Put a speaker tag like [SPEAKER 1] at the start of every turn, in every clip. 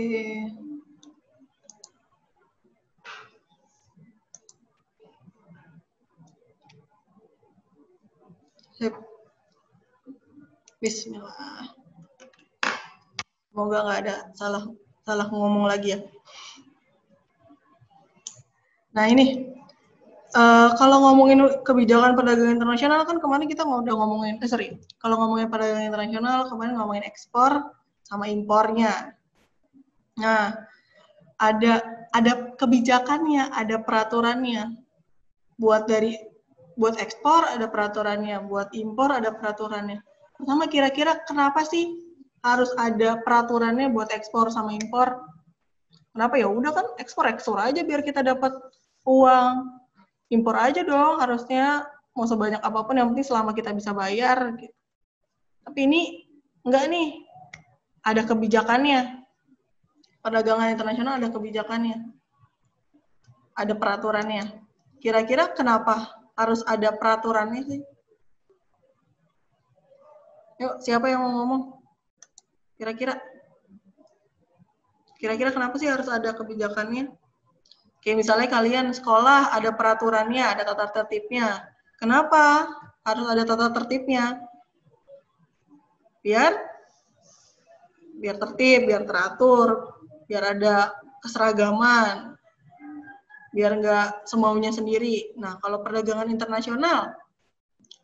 [SPEAKER 1] Sip. Bismillah. Semoga nggak ada salah ngomong lagi ya. Nah ini, kalau ngomongin kebijakan perdagangan internasional kan kemarin kita udah ngomongin, kalau ngomongin perdagangan internasional kemarin ngomongin ekspor sama impornya. Nah, ada kebijakannya, ada peraturannya. Buat ekspor ada peraturannya, buat impor ada peraturannya. Pertama kira-kira kenapa sih harus ada peraturannya buat ekspor sama impor? Kenapa ya udah kan ekspor aja biar kita dapat uang. Impor aja dong harusnya, mau sebanyak apapun yang penting selama kita bisa bayar gitu. Tapi ini enggak nih. Ada kebijakannya. Perdagangan internasional ada kebijakannya. Ada peraturannya. Kira-kira kenapa harus ada peraturannya sih? Yuk, siapa yang mau ngomong? Kira-kira kenapa sih harus ada kebijakannya? Kayak misalnya kalian sekolah ada peraturannya, ada tata tertibnya. Kenapa harus ada tata tertibnya? Biar tertib, biar teratur, biar ada keseragaman, biar nggak semaunya sendiri. Nah, kalau perdagangan internasional,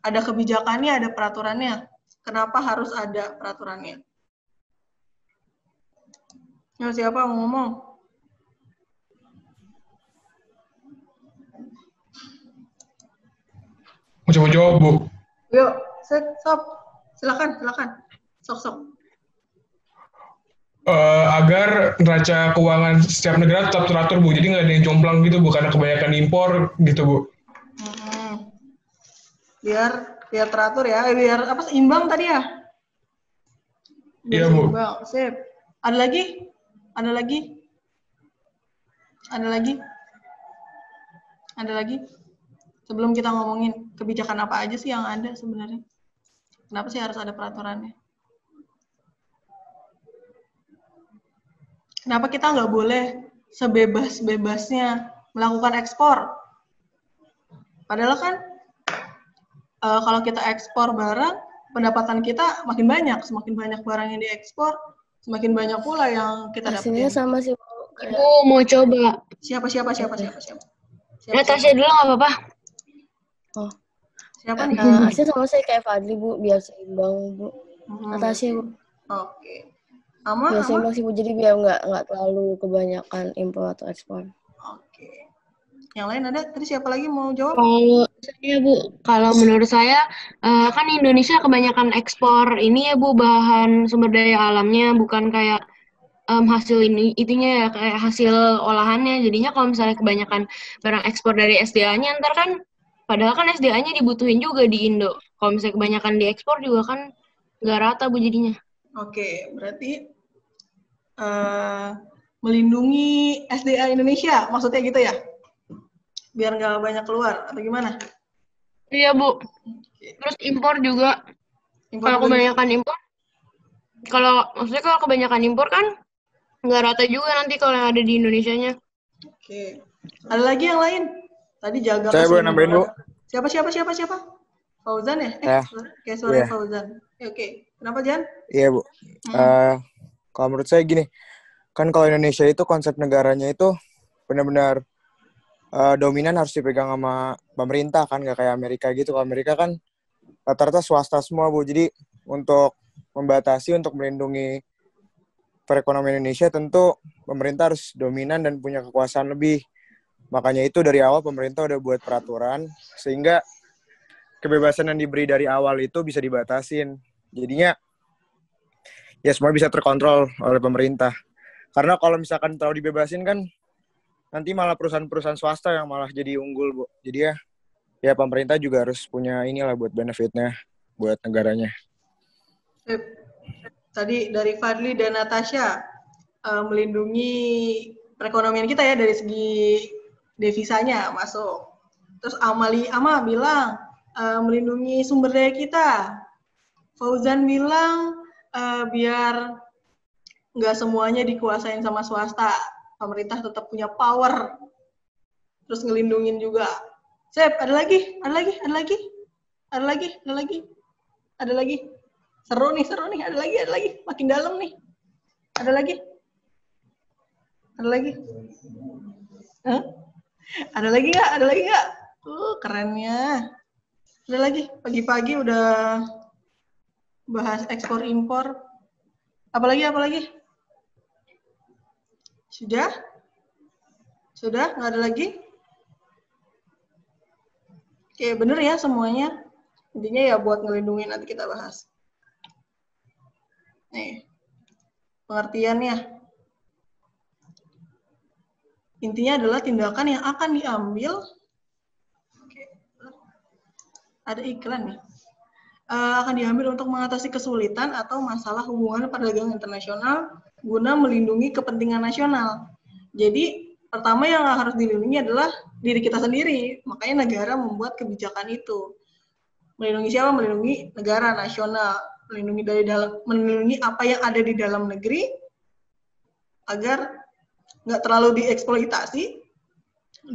[SPEAKER 1] ada kebijakannya, ada peraturannya. Kenapa harus ada peraturannya? Nah, siapa mau ngomong?
[SPEAKER 2] Mau coba jawab, Bu?
[SPEAKER 1] Yuk, sob. Silakan. Sok.
[SPEAKER 2] Agar neraca keuangan setiap negara tetap teratur, Bu. Jadi nggak ada yang jomplang gitu, Bu, karena kebanyakan impor gitu, Bu.
[SPEAKER 1] Biar teratur ya, biar seimbang tadi ya?
[SPEAKER 2] Iya, Bu.
[SPEAKER 1] Seimbang, sip. Ada lagi? Sebelum kita ngomongin kebijakan apa aja sih yang ada sebenarnya? Kenapa sih harus ada peraturannya? Kenapa kita nggak boleh sebebas-bebasnya melakukan ekspor? Padahal kan kalau kita ekspor barang, pendapatan kita makin banyak. Semakin banyak barang yang diekspor, semakin banyak pula yang kita dapetin.
[SPEAKER 3] Hasilnya sama sih, Bu.
[SPEAKER 4] Ibu mau coba.
[SPEAKER 1] Siapa?
[SPEAKER 4] Natasha dulu nggak apa-apa.
[SPEAKER 3] Oh.
[SPEAKER 1] Siapa nih?
[SPEAKER 3] Hasil sama saya kayak Fadli, Bu, biar seimbang, Bu. Natasha, Bu.
[SPEAKER 1] Oke.
[SPEAKER 3] Biar seimbang sih, Bu, jadi biar nggak terlalu kebanyakan impor atau ekspor.
[SPEAKER 1] Oke. Yang lain ada? Tadi siapa lagi mau jawab?
[SPEAKER 4] Kalau saya, Bu, kalau menurut saya kan Indonesia kebanyakan ekspor ini ya, Bu, bahan sumber daya alamnya, bukan kayak hasil itunya ya, kayak hasil olahannya. Jadinya kalau misalnya kebanyakan barang ekspor dari SDA-nya, ntar kan padahal kan SDA-nya dibutuhin juga di Indo. Kalau misalnya kebanyakan diekspor juga kan nggak rata, Bu, jadinya.
[SPEAKER 1] Oke, berarti melindungi SDA Indonesia, maksudnya gitu ya? Biar nggak banyak keluar, atau gimana?
[SPEAKER 4] Iya, Bu. Terus impor juga. Kalau kebanyakan impor kan nggak rata juga nanti kalau yang ada di Indonesianya.
[SPEAKER 1] Oke. Ada lagi yang lain? Tadi jaga.
[SPEAKER 5] Saya boleh nambahin, Bu?
[SPEAKER 1] Siapa? Fauzan ya? Kayak suara Fauzan. Oke. Kenapa, Jan?
[SPEAKER 5] Iya, Bu. Kalau menurut saya gini, kan kalau Indonesia itu konsep negaranya itu benar-benar dominan harus dipegang sama pemerintah kan, nggak kayak Amerika gitu. Kalau Amerika kan rata-rata swasta semua, Bu. Jadi untuk membatasi, untuk melindungi perekonomian Indonesia, tentu pemerintah harus dominan dan punya kekuasaan lebih. Makanya itu dari awal pemerintah udah buat peraturan, sehingga kebebasan yang diberi dari awal itu bisa dibatasin. Jadinya ya semua bisa terkontrol oleh pemerintah. Karena kalau misalkan terlalu dibebasin kan, nanti malah perusahaan-perusahaan swasta yang malah jadi unggul, Bu. Jadi ya pemerintah juga harus punya inilah buat benefitnya buat negaranya.
[SPEAKER 1] Tadi dari Fadli dan Natasha melindungi perekonomian kita ya dari segi devisanya masuk. Terus Ama bilang melindungi sumber daya kita. Fauzan bilang biar nggak semuanya dikuasain sama swasta. Pemerintah tetap punya power. Terus ngelindungin juga. Sep, ada lagi. Seru nih, ada lagi. Makin dalam nih. Ada lagi. Hah? Ada lagi nggak? Kerennya. Ada lagi. Pagi-pagi udah bahas ekspor impor. Apalagi? Sudah? Nggak ada lagi? Oke, bener ya semuanya. Intinya ya buat ngelindungi, nanti kita bahas. Nih, pengertiannya. Intinya adalah tindakan yang akan diambil. Oke. Ada iklan nih. Akan diambil untuk mengatasi kesulitan atau masalah hubungan perdagangan internasional guna melindungi kepentingan nasional. Jadi, pertama yang harus dilindungi adalah diri kita sendiri. Makanya negara membuat kebijakan itu. Melindungi siapa? Melindungi negara nasional. Melindungi apa yang ada di dalam negeri agar nggak terlalu dieksploitasi,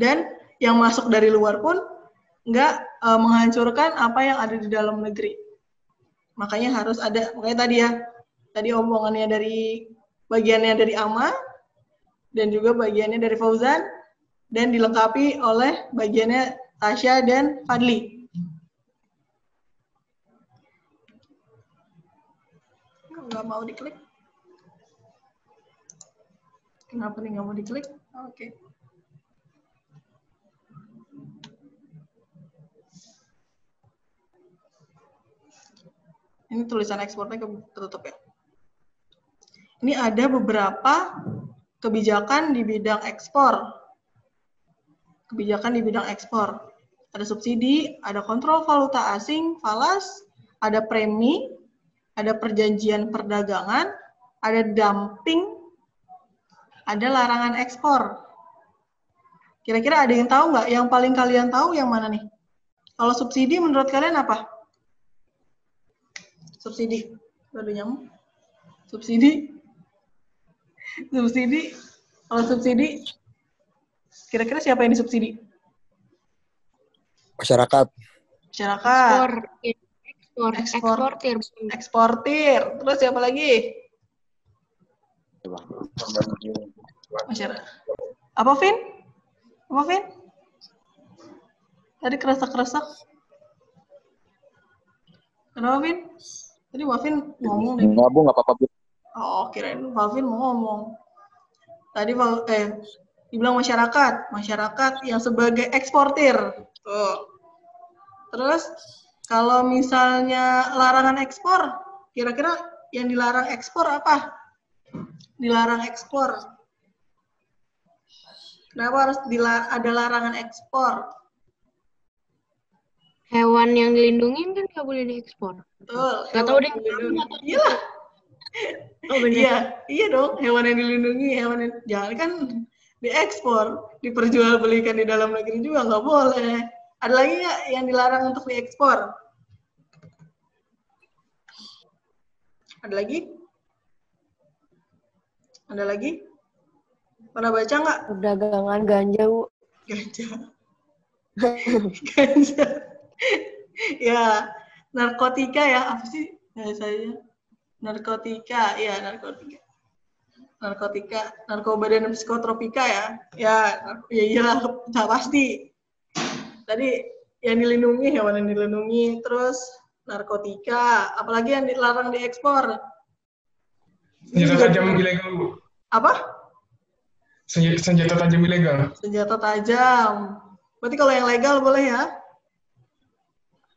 [SPEAKER 1] dan yang masuk dari luar pun nggak menghancurkan apa yang ada di dalam negeri. Makanya harus ada, makanya tadi omongannya bagiannya dari Ama, dan juga bagiannya dari Fauzan, dan dilengkapi oleh bagiannya Tasya dan Fadli. Nggak mau diklik. Kenapa nih nggak mau diklik? Oke. Ini tulisan ekspornya tertutup ya. Ini ada beberapa kebijakan di bidang ekspor. Ada subsidi, ada kontrol valuta asing, falas, ada premi, ada perjanjian perdagangan, ada dumping, ada larangan ekspor. Kira-kira ada yang tahu nggak? Yang paling kalian tahu yang mana nih? Kalau subsidi menurut kalian apa? Subsidi. Baru nyamuk. Subsidi. Kalau subsidi, kira-kira siapa yang disubsidi?
[SPEAKER 5] Masyarakat.
[SPEAKER 1] Eksportir. Terus siapa lagi? Masyarakat. Apa, Vin? Tadi keresak-keresak. Kenapa, Vin? Tadi Wafin ngomong deh.
[SPEAKER 5] Enggak, Bu, nggak apa-apa, Bu.
[SPEAKER 1] Oh, kirain Wafin mau ngomong. Tadi dibilang masyarakat yang sebagai eksportir. Tuh. Terus kalau misalnya larangan ekspor, kira-kira yang dilarang ekspor apa? Dilarang ekspor. Kenapa harus ada larangan ekspor?
[SPEAKER 4] Hewan yang dilindungi kan nggak boleh diekspor.
[SPEAKER 1] Betul.
[SPEAKER 4] Nggak tahu deh.
[SPEAKER 1] Iya.
[SPEAKER 4] Oh benar.
[SPEAKER 1] Iya dong. Hewan yang dilindungi, jangan kan diekspor, diperjualbelikan di dalam negeri juga nggak boleh. Ada lagi nggak yang dilarang untuk diekspor? Ada lagi? Pernah baca nggak?
[SPEAKER 3] Perdagangan ganja, Bu.
[SPEAKER 1] Ganja. Ya, narkotika ya, apa sih bahasanya? Narkotika, narkoba dan psikotropika ya. Ya iyalah, pasti. Tadi yang dilindungi, hewan yang dilindungi, terus narkotika, apalagi yang dilarang diekspor.
[SPEAKER 2] Senjata tajam ilegal, Bu.
[SPEAKER 1] Apa?
[SPEAKER 2] Senjata tajam ilegal.
[SPEAKER 1] Senjata tajam. Berarti kalau yang legal boleh ya?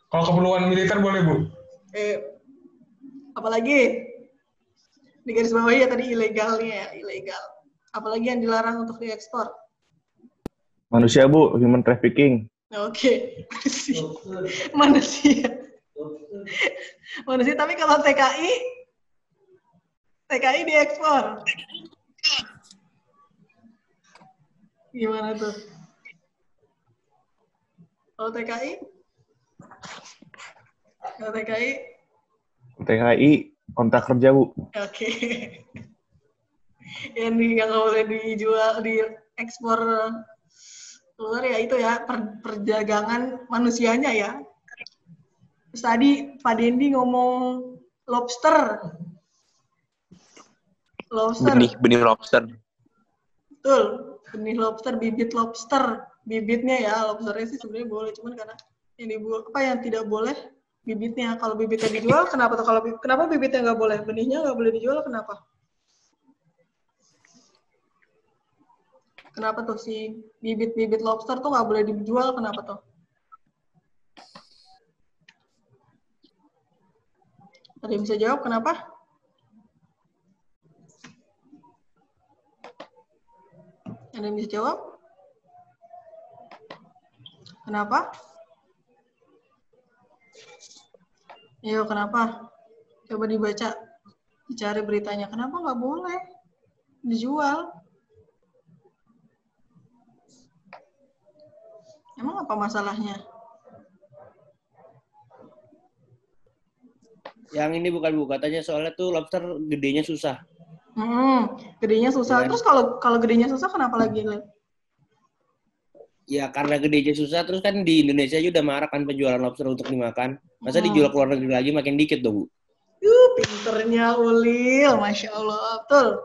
[SPEAKER 2] Kalau keperluan militer boleh, Bu.
[SPEAKER 1] Apalagi? Di garis bawahnya tadi ilegalnya, ilegal. Apalagi yang dilarang untuk diekspor?
[SPEAKER 6] Manusia, Bu, human trafficking.
[SPEAKER 1] Oke, manusia. Tapi kalau TKI diekspor. Gimana tuh? Kalau TKI?
[SPEAKER 6] TKI kontrak kerja, Bu.
[SPEAKER 1] Oke. yang nggak boleh dijual, di ekspor keluar ya itu ya perdagangan manusianya ya. Terus tadi Pak Dendi ngomong lobster.
[SPEAKER 7] Benih lobster.
[SPEAKER 1] Betul, benih lobster, bibit lobster. Bibitnya ya, lobsternya sih sebenarnya boleh, cuman karena yang tidak boleh bibitnya. Kalau bibitnya dijual, kenapa tuh? Kenapa bibitnya nggak boleh? Benihnya nggak boleh dijual, kenapa? Kenapa tuh si bibit-bibit lobster tuh nggak boleh dijual, kenapa tuh? Ada yang bisa jawab kenapa? Ada yang bisa jawab? Kenapa? Ayo, kenapa? Coba dibaca, dicari beritanya. Kenapa nggak boleh dijual? Emang apa masalahnya?
[SPEAKER 8] Yang ini bukan Bu, katanya soalnya tuh lobster gedenya susah.
[SPEAKER 1] Gedenya susah.
[SPEAKER 8] Ya.
[SPEAKER 1] Terus kalau gedenya susah kenapa lagi, Le?
[SPEAKER 8] Ya karena gedenya susah, terus kan di Indonesia aja udah marak kan penjualan lobster untuk dimakan. Masa dijual ke luar negeri lagi makin dikit dong, Bu?
[SPEAKER 1] Pinternya Ulil, Masya Allah. Betul.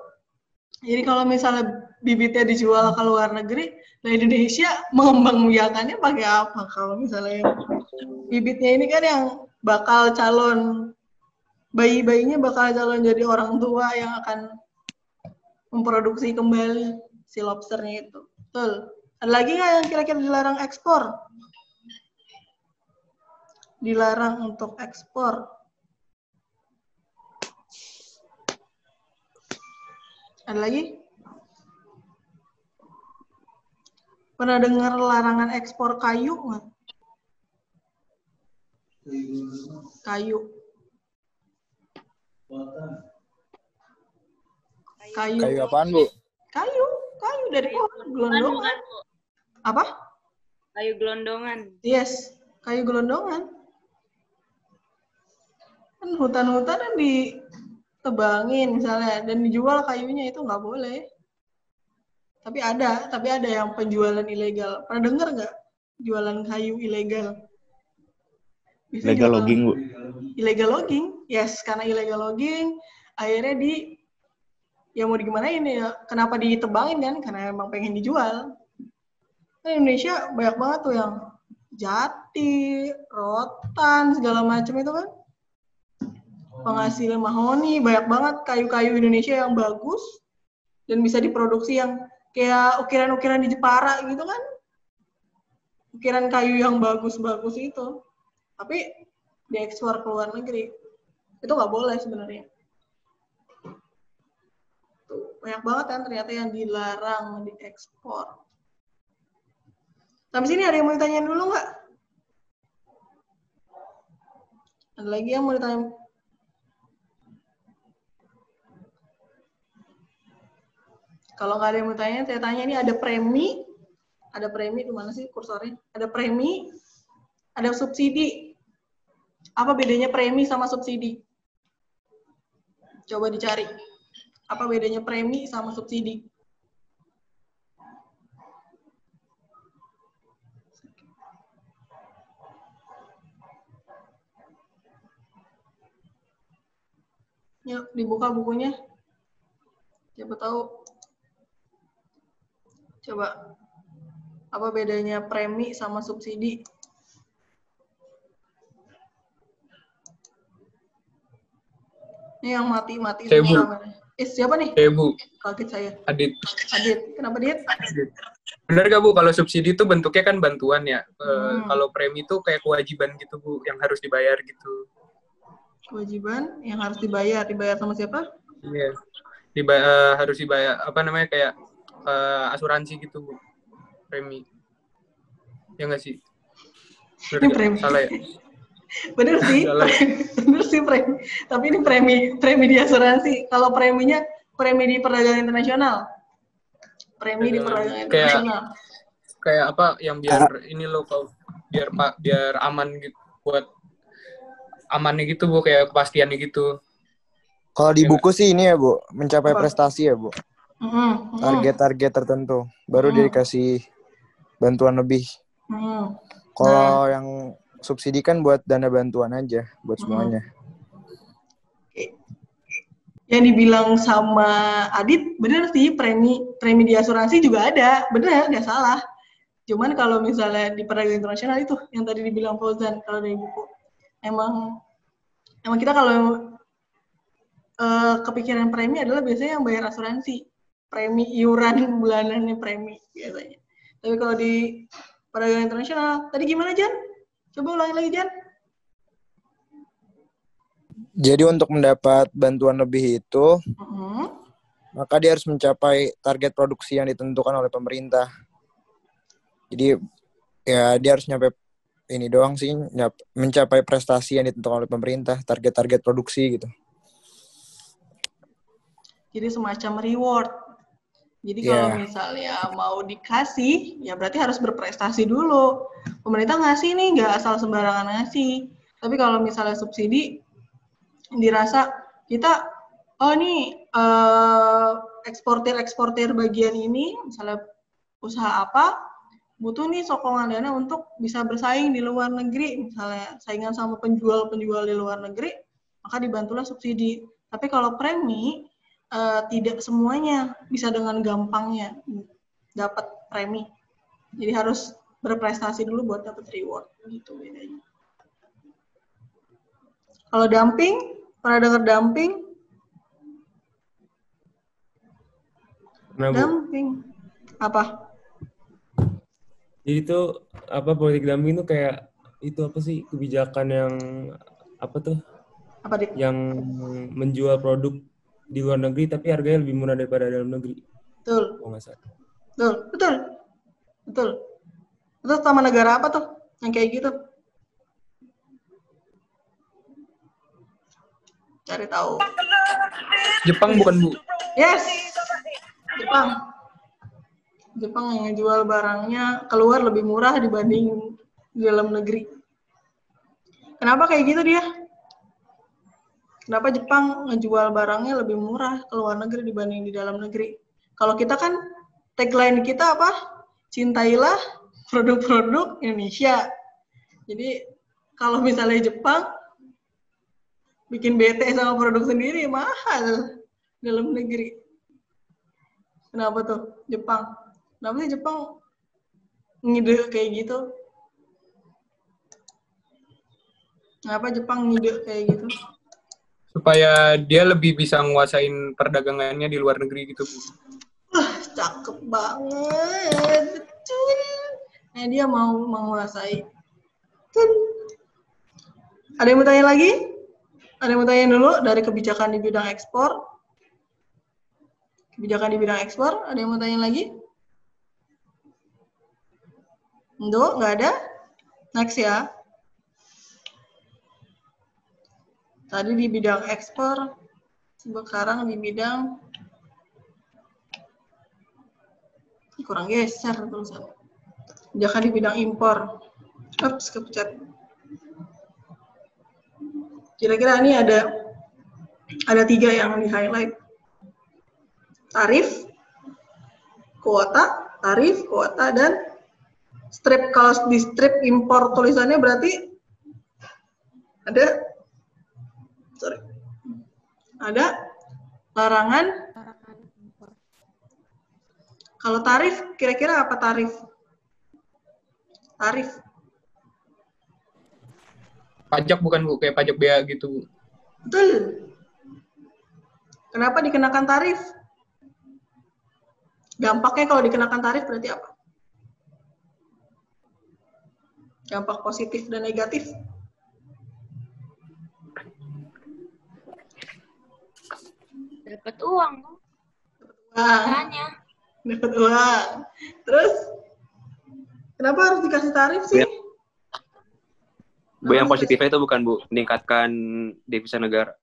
[SPEAKER 1] Jadi kalau misalnya bibitnya dijual ke luar negeri, nah Indonesia mengembangbiakannya pakai apa? Kalau misalnya bibitnya ini kan yang bakal calon, bayi-bayinya bakal calon jadi orang tua yang akan memproduksi kembali si lobsternya itu. Betul. Ada lagi nggak yang kira-kira dilarang ekspor? Dilarang untuk ekspor. Ada lagi? Pernah dengar larangan ekspor kayu nggak? Kayu.
[SPEAKER 5] Kayu apaan, Bu?
[SPEAKER 1] Kayu dari pohon gelondongan. Apa?
[SPEAKER 9] Kayu gelondongan.
[SPEAKER 1] Yes, kayu gelondongan. Kan hutan-hutan yang ditebangin misalnya dan dijual kayunya itu nggak boleh. Tapi ada yang penjualan ilegal. Pernah dengar nggak jualan kayu ilegal? Bisa
[SPEAKER 6] Illegal
[SPEAKER 1] jualan
[SPEAKER 6] logging, Bu.
[SPEAKER 1] Illegal logging, yes, karena illegal logging akhirnya ya mau digimanain ya, kenapa ditebangin kan? Karena emang pengen dijual. Nah, Indonesia banyak banget tuh yang jati, rotan, segala macam itu kan. Penghasil mahoni, banyak banget kayu-kayu Indonesia yang bagus dan bisa diproduksi yang kayak ukiran-ukiran di Jepara gitu kan. Ukiran kayu yang bagus-bagus itu. Tapi diekspor ke luar negeri. Itu nggak boleh sebenarnya. Tuh, banyak banget kan ternyata yang dilarang diekspor. Sampai sini ada yang mau ditanyain dulu nggak? Ada lagi yang mau ditanya? Kalau nggak ada yang mau tanya, saya tanya ini ada premi. Ada premi di mana sih kursornya? Ada premi, ada subsidi. Apa bedanya premi sama subsidi? Coba dicari. Apa bedanya premi sama subsidi? Yuk, dibuka bukunya. Siapa tahu. Coba. Apa bedanya premi sama subsidi? Ini yang mati-mati
[SPEAKER 10] Saya, Bu.
[SPEAKER 1] kamera. Siapa nih?
[SPEAKER 10] Bu.
[SPEAKER 1] Kaget saya.
[SPEAKER 10] Adit.
[SPEAKER 1] Kenapa Dit?
[SPEAKER 10] Benar gak, Bu? Kalau subsidi itu bentuknya kan bantuan ya. Kalau premi itu kayak kewajiban gitu, Bu, yang harus dibayar gitu.
[SPEAKER 1] Kewajiban yang harus dibayar. Dibayar sama siapa?
[SPEAKER 10] Iya. Harus dibayar, apa namanya, kayak asuransi gitu, Bu. Premi. Ya nggak sih?
[SPEAKER 1] Ini premi.
[SPEAKER 10] Salah ya?
[SPEAKER 1] Bener sih. Bener sih premi. Tapi ini premi di asuransi. Kalau preminya, premi di perdagangan internasional. Premi di perdagangan internasional.
[SPEAKER 10] Kayak apa yang biar ini loh, biar aman gitu, buat amannya gitu, Bu, kayak kepastiannya gitu.
[SPEAKER 5] Kalau di buku sih ini ya, Bu, mencapai prestasi ya, Bu. target-target tertentu, baru dia dikasih bantuan lebih. Kalau yang subsidi kan buat dana bantuan aja, buat semuanya.
[SPEAKER 1] Yang dibilang sama Adit, bener sih, premi di asuransi juga ada, bener, nggak salah. Cuman kalau misalnya di perdagangan internasional itu, yang tadi dibilang Fauzan, kalau dari buku, emang kita kalau kepikiran premi adalah biasanya yang bayar asuransi, premi iuran bulanannya premi biasanya. Tapi kalau di perdagangan internasional, tadi gimana Jan? Coba ulangi lagi Jan.
[SPEAKER 5] Jadi untuk mendapat bantuan lebih itu, maka dia harus mencapai target produksi yang ditentukan oleh pemerintah. Jadi ya dia harus nyampe ini doang sih, mencapai prestasi yang ditentukan oleh pemerintah, target-target produksi gitu.
[SPEAKER 1] Jadi semacam reward. Jadi kalau misalnya mau dikasih, ya berarti harus berprestasi dulu. Pemerintah ngasih nih, nggak asal sembarangan ngasih. Tapi kalau misalnya subsidi, dirasa kita, oh nih eksportir bagian ini, misalnya usaha apa, butuh nih sokongan dana untuk bisa bersaing di luar negeri, misalnya saingan sama penjual-penjual di luar negeri, maka dibantulah subsidi. Tapi kalau premi, tidak semuanya bisa dengan gampangnya dapat premi. Jadi harus berprestasi dulu buat dapat reward, gitu bedanya. Kalau dumping, pernah dengar dumping? Dumping apa?
[SPEAKER 11] Jadi itu apa, politik dumping itu kayak itu apa sih, kebijakan yang apa tuh?
[SPEAKER 1] Apa Dik?
[SPEAKER 11] Yang menjual produk di luar negeri tapi harganya lebih murah daripada dalam negeri.
[SPEAKER 1] Betul.
[SPEAKER 11] Oh, nggak salah.
[SPEAKER 1] Betul. Terus sama negara apa tuh yang kayak gitu? Cari tahu.
[SPEAKER 10] Jepang bukan, Bu?
[SPEAKER 1] Yes. Jepang yang ngejual barangnya keluar lebih murah dibanding di dalam negeri. Kenapa kayak gitu dia? Kenapa Jepang ngejual barangnya lebih murah ke luar negeri dibanding di dalam negeri? Kalau kita kan tagline kita apa? Cintailah produk-produk Indonesia. Jadi kalau misalnya Jepang bikin bete sama produk sendiri mahal dalam negeri. Kenapa tuh Jepang? Kenapa sih Jepang ngide kayak gitu? Kenapa Jepang ngide kayak gitu?
[SPEAKER 10] Supaya dia lebih bisa nguasain perdagangannya di luar negeri gitu, Bu.
[SPEAKER 1] Cakep banget. Betul. Nah, dia mau menguasai. Ada yang mau tanya lagi? Ada yang mau tanya dulu dari kebijakan di bidang ekspor? Kebijakan di bidang ekspor, ada yang mau tanya lagi? Nggak ada? Next ya. Tadi di bidang ekspor, sekarang di bidang kurang geser tulisan. Kebijakan di bidang impor. Ups, kepencet. Kira-kira ini ada 3 yang di-highlight. Tarif, kuota, dan strip. Kalau di strip impor tulisannya berarti ada larangan. Kalau tarif, kira-kira apa tarif?
[SPEAKER 10] Pajak bukan, Bu? Kayak pajak bea gitu, Bu.
[SPEAKER 1] Betul. Kenapa dikenakan tarif? Dampaknya kalau dikenakan tarif berarti apa? Dampak positif dan negatif.
[SPEAKER 4] Dapat uang.
[SPEAKER 1] Dapat uang. Terus, kenapa harus dikasih tarif sih?
[SPEAKER 7] Bu, yang positifnya itu bukan, Bu, meningkatkan devisa negara.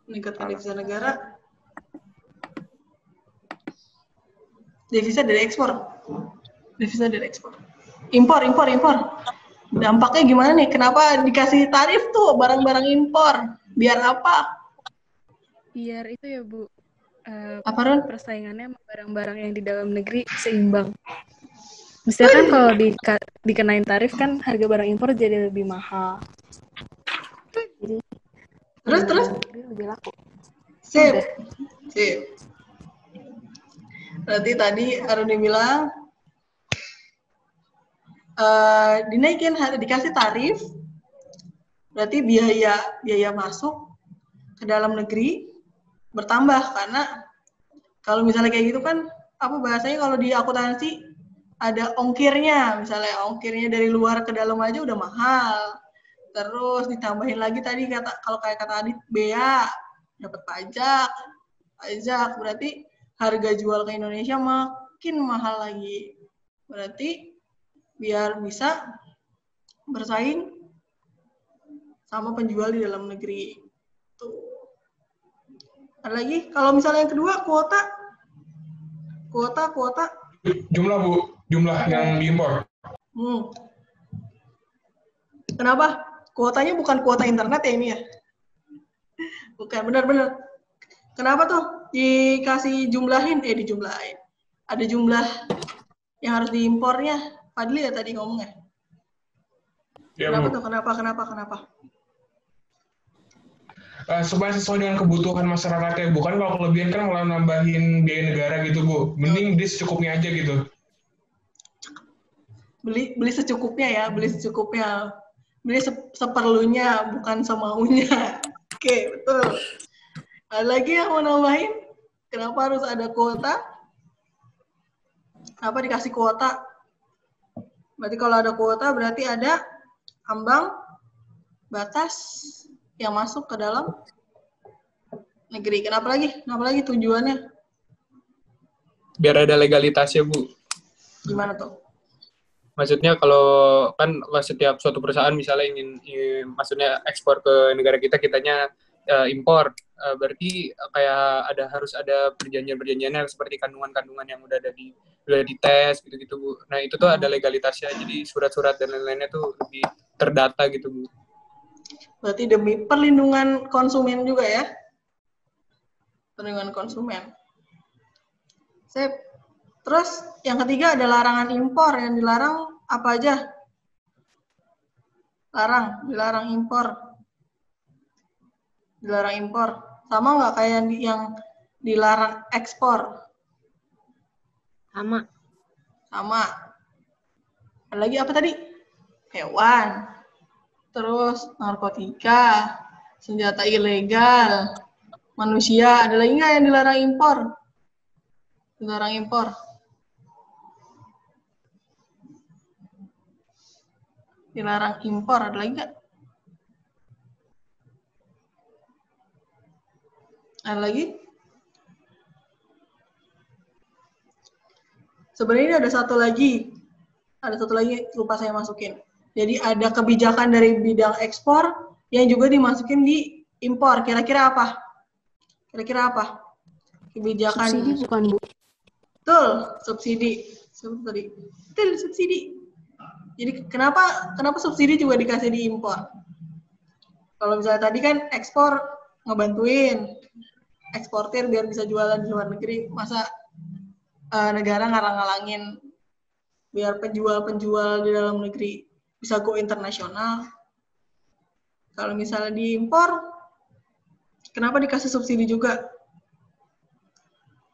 [SPEAKER 1] Meningkatkan devisa negara. Devisa dari ekspor. Impor. Dampaknya gimana nih? Kenapa dikasih tarif tuh barang-barang impor? Biar apa?
[SPEAKER 12] biar itu ya Bu,
[SPEAKER 1] Apa, Ron?
[SPEAKER 12] persaingannya sama barang-barang yang di dalam negeri seimbang. Misalkan kalau dikenain tarif kan harga barang impor jadi lebih mahal. Jadi
[SPEAKER 1] Terus
[SPEAKER 12] dalam negeri lebih laku.
[SPEAKER 1] Sip.
[SPEAKER 12] Udah.
[SPEAKER 1] Sip. Berarti tadi Aruni bilang dinaikin, dikasih tarif, berarti biaya masuk ke dalam negeri bertambah, karena kalau misalnya kayak gitu kan apa bahasanya kalau di akuntansi ada ongkirnya, misalnya ongkirnya dari luar ke dalam aja udah mahal, terus ditambahin lagi tadi kalau kayak kata Adit bea, dapat pajak, berarti harga jual ke Indonesia makin mahal lagi, berarti biar bisa bersaing sama penjual di dalam negeri. Tuh. Ada lagi, kalau misalnya yang kedua kuota.
[SPEAKER 2] Jumlah Bu, jumlah yang diimpor.
[SPEAKER 1] Kenapa? Kuotanya bukan kuota internet ya ini ya? Bukan, benar-benar. Kenapa tuh dijumlahin? Ada jumlah yang harus diimpornya. Fadli ya tadi ngomongnya.
[SPEAKER 2] Ya,
[SPEAKER 1] Kenapa
[SPEAKER 2] Bu.
[SPEAKER 1] tuh? Kenapa?
[SPEAKER 2] Supaya sesuai dengan kebutuhan masyarakatnya, bukan kalau kelebihan kan malah nambahin biaya negara gitu Bu. Mending beli secukupnya aja gitu.
[SPEAKER 1] Beli secukupnya ya, beli seperlunya, bukan semaunya. Oke, betul. Ada lagi yang mau nambahin? Kenapa harus ada kuota? Kenapa dikasih kuota? Berarti kalau ada kuota berarti ada ambang batas yang masuk ke dalam negeri. Kenapa lagi tujuannya?
[SPEAKER 10] Biar ada legalitasnya, Bu.
[SPEAKER 1] Gimana tuh?
[SPEAKER 10] Maksudnya kalau kan setiap suatu perusahaan misalnya ingin maksudnya ekspor ke negara kitanya impor, berarti kayak harus ada perjanjian-perjanjiannya seperti kandungan-kandungan yang udah dites gitu-gitu Bu. Nah itu tuh ada legalitasnya, jadi surat-surat dan lain-lainnya tuh lebih terdata gitu Bu.
[SPEAKER 1] Berarti demi perlindungan konsumen juga ya? Perlindungan konsumen. Sip. Terus yang ketiga ada larangan impor. Yang dilarang apa aja? Dilarang impor. Sama nggak kayak yang dilarang ekspor?
[SPEAKER 4] Sama.
[SPEAKER 1] Ada lagi apa tadi? Hewan. Terus narkotika, senjata ilegal, manusia. Ada lagi nggak yang dilarang impor? Dilarang impor, ada lagi nggak? Ada lagi? Sebenarnya ada satu lagi lupa saya masukin. Jadi ada kebijakan dari bidang ekspor yang juga dimasukin di impor. Kira-kira apa? Kebijakan
[SPEAKER 12] Subsidi bukan Bu?
[SPEAKER 1] Betul, subsidi. Betul, subsidi. Jadi kenapa subsidi juga dikasih di impor? Kalau misalnya tadi kan ekspor ngebantuin eksportir biar bisa jualan di luar negeri, masa negara ngarang-ngalangin biar penjual-penjual di dalam negeri bisa go internasional. Kalau misalnya diimpor, kenapa dikasih subsidi juga?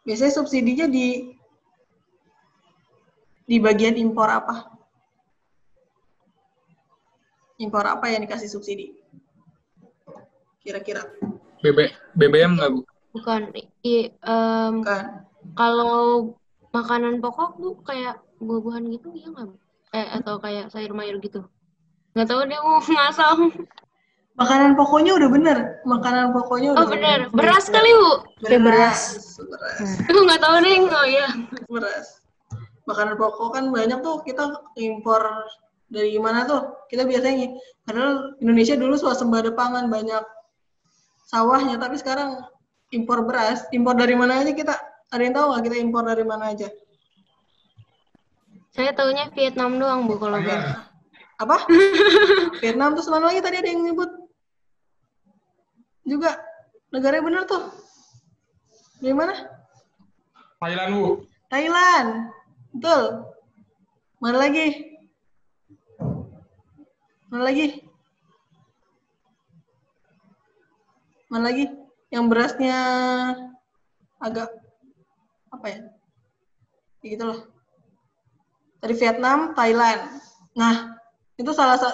[SPEAKER 1] Biasanya subsidinya di bagian impor apa? Impor apa yang dikasih subsidi? Kira-kira?
[SPEAKER 10] BBM nggak Bu?
[SPEAKER 4] Bukan.
[SPEAKER 1] Bukan.
[SPEAKER 4] Kalau makanan pokok Bu kayak buah-buahan gitu ya nggak Bu? Atau kayak sayur mayur gitu? Nggak tahu deh Bu, ngasal.
[SPEAKER 1] Makanan pokoknya udah bener.
[SPEAKER 4] Oh bener. Beras kali Bu?
[SPEAKER 1] Beras.
[SPEAKER 4] Nggak tahu deh, ya.
[SPEAKER 1] Beras. Makanan pokok kan banyak tuh kita impor dari mana tuh? Kita biasanya, padahal Indonesia dulu swasembada pangan, banyak sawahnya, tapi sekarang impor beras. Impor dari mana aja kita? Ada yang tahu nggak kita impor dari mana aja?
[SPEAKER 4] Saya taunya Vietnam doang Bu kalau beras.
[SPEAKER 1] Apa? Vietnam, terus mana lagi tadi ada yang nyebut? Juga negaranya bener tuh. Dari mana?
[SPEAKER 2] Thailand, Bu.
[SPEAKER 1] Thailand. Betul. Mana lagi? Mana lagi? Mana lagi? Yang berasnya agak apa ya? Ya gitulah. Dari Vietnam, Thailand. Nah, itu salah satu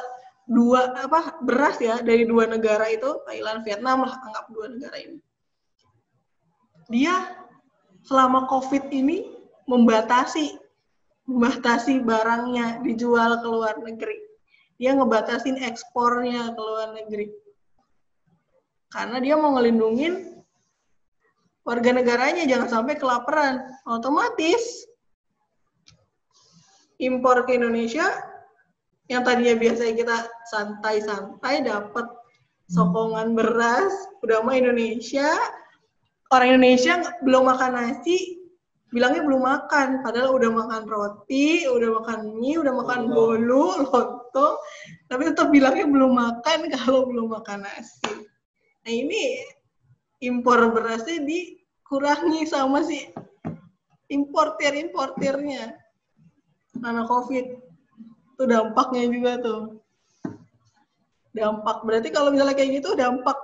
[SPEAKER 1] beras ya dari dua negara itu, Thailand, Vietnam lah, anggap dua negara ini. Dia selama COVID ini membatasi barangnya dijual ke luar negeri. Dia ngebatasin ekspornya ke luar negeri. Karena dia mau ngelindungin warga negaranya jangan sampai kelaparan. Otomatis impor ke Indonesia yang tadinya biasanya kita santai-santai dapat sokongan beras, udah mah Indonesia, orang Indonesia belum makan nasi, bilangnya belum makan, padahal udah makan roti, udah makan mie, udah makan bolu, lontong, tapi tetap bilangnya belum makan kalau belum makan nasi. Nah ini impor berasnya dikurangi sama si importirnya karena COVID. Itu dampaknya juga tuh. Dampak berarti kalau misalnya kayak gitu dampak